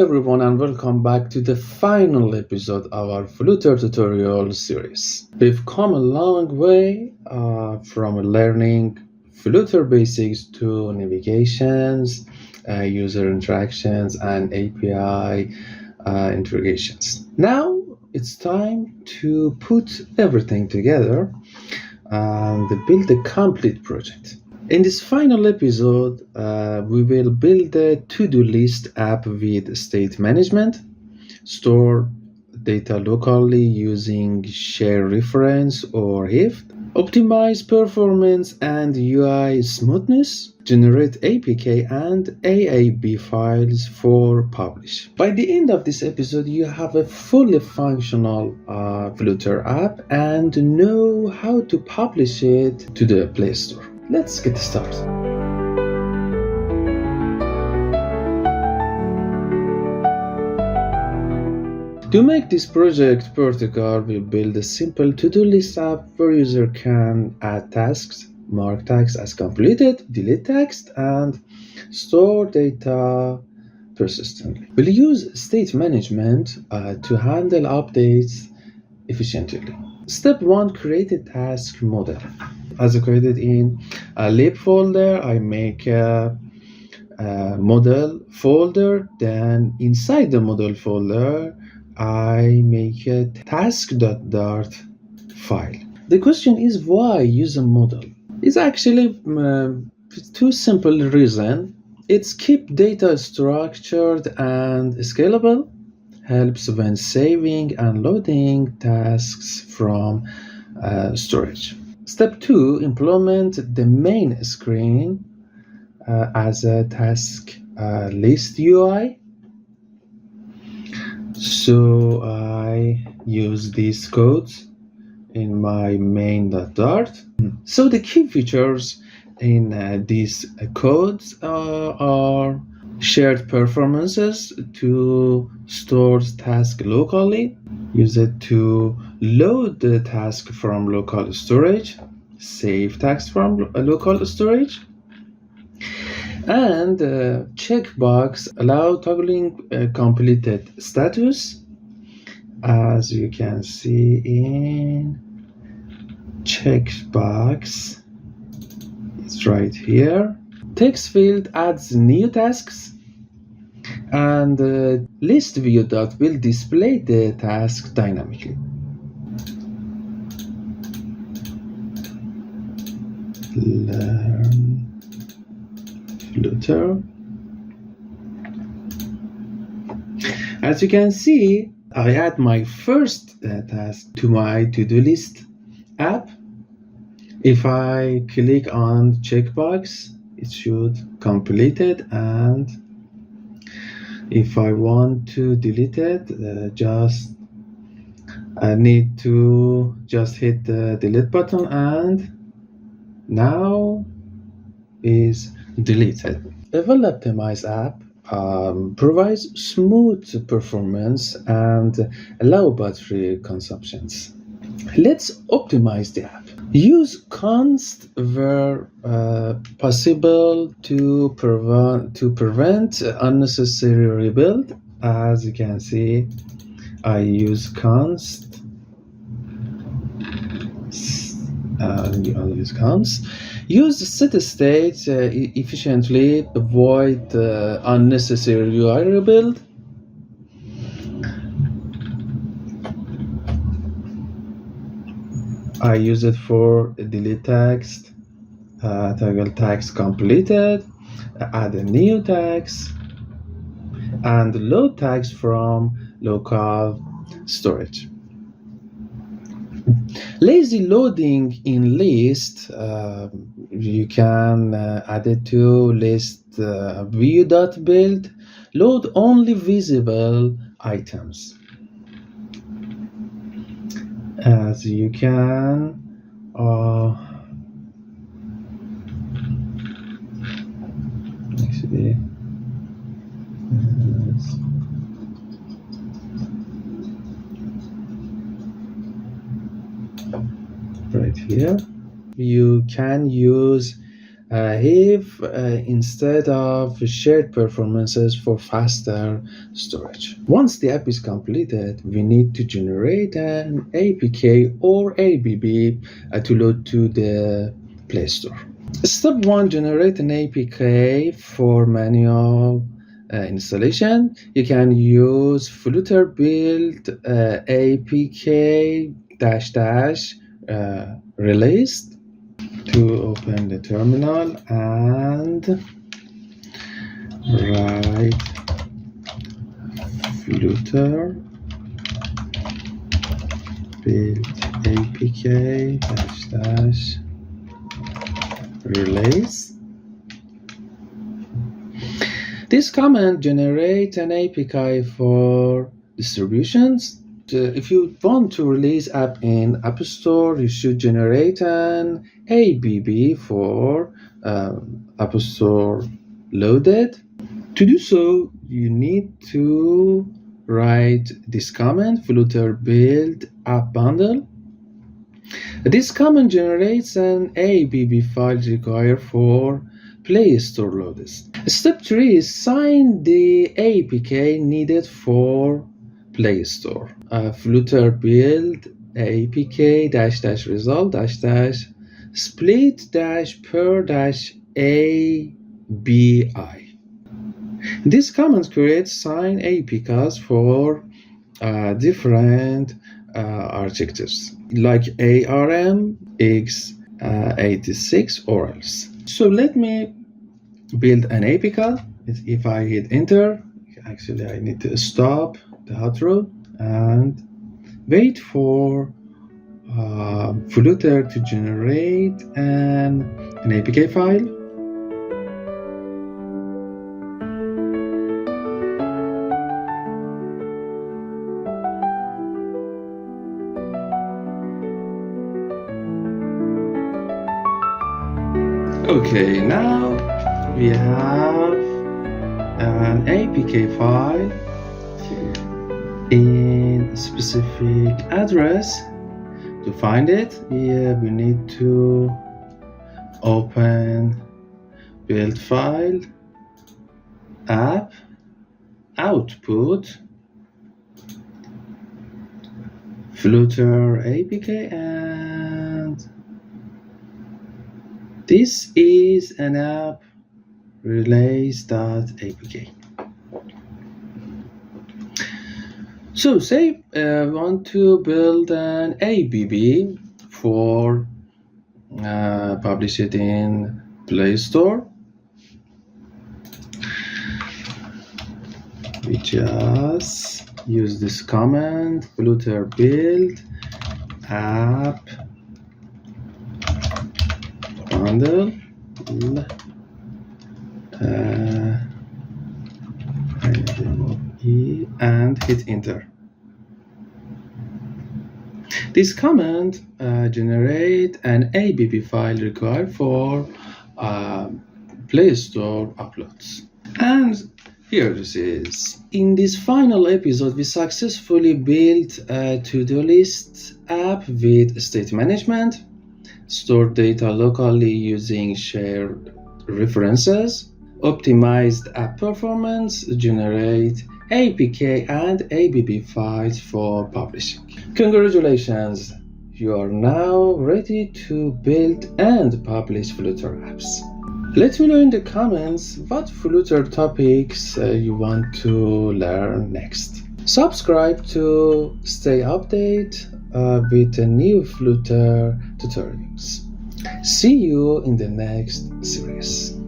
Everyone, and welcome back to the final episode of our Flutter tutorial series. We've come a long way from learning Flutter basics to navigations, user interactions, and API integrations. Now it's time to put everything together and build a complete project. In this final episode, we will build a to-do list app with state management, store data locally using SharedPreferences or Hive, optimize performance and UI smoothness, generate APK and AAB files for publish. By the end of this episode, you have a fully functional Flutter app and know how to publish it to the Play Store. Let's get started. To make this project practical, we build a simple to-do list app where user can add tasks, mark tasks as completed, delete tasks, and store data persistently. We'll use state management to handle updates efficiently. Step 1, create a task model. As I created in a lib folder, I make a model folder. Then inside the model folder, I make a task.dart file. The question is, why use a model? It's actually two simple reasons. It's keep data structured and scalable, helps when saving and loading tasks from storage. Step 2, implement the main screen as a task list UI. So I use these codes in my main.dart. So the key features in these codes are shared performances to store task locally, use it to load the task from local storage, save tasks from local storage, and checkbox allow toggling completed status. As you can see in checkbox, it's right here. Text field adds new tasks, and list view dot will display the task dynamically. Learn Flutter. As you can see, I add my first task to my to-do list app. If I click on checkbox, it should complete it, and if I want to delete it, I need to just hit the delete button, and now is deleted. A well-optimized app provides smooth performance and low battery consumptions. Let's optimize the app. Use const where possible to prevent unnecessary rebuild. As you can see, I use const. Use set state efficiently, avoid unnecessary UI rebuild. I use it for delete text, toggle text completed, add a new text, and load text from local storage. Lazy loading in list, you can add it to list view.build, load only visible items. As you can actually right here, you can use Hive instead of SharedPreferences for faster storage. Once the app is completed, we need to generate an APK or ABB to load to the Play Store. Step 1, generate an APK for manual installation. You can use Flutter build APK released to open the terminal and write Flutter build APK release. This command generates an APK for distributions. If you want to release app in App Store, you should generate an ABB for App Store loaded. To do so, you need to write this command, Flutter build app bundle. This command generates an ABB file required for Play Store loads. Step 3 is sign the APK needed for Play Store. Flutter build APK result split per ABI. This command creates sign APKs for different architectures like ARM, x86 or else. So let me build an APK. If I hit enter, actually I need to stop the outro and wait for Flutter to generate an APK file. Okay, now we have an APK file in a specific address. To find it, here we need to open build file, app, output, Flutter APK, and this is an app release.apk. So say we want to build an ABB for publish it in Play Store. We just use this command, Flutter build app bundle and hit enter. This command generate an ABB file required for Play Store uploads. And here this is. In this final episode, we successfully built a to-do list app with state management, stored data locally using shared references, optimized app performance, generate APK and ABB files for publishing. Congratulations! You are now ready to build and publish Flutter apps. Let me know in the comments what Flutter topics you want to learn next. Subscribe to stay updated with the new Flutter tutorials. See you in the next series.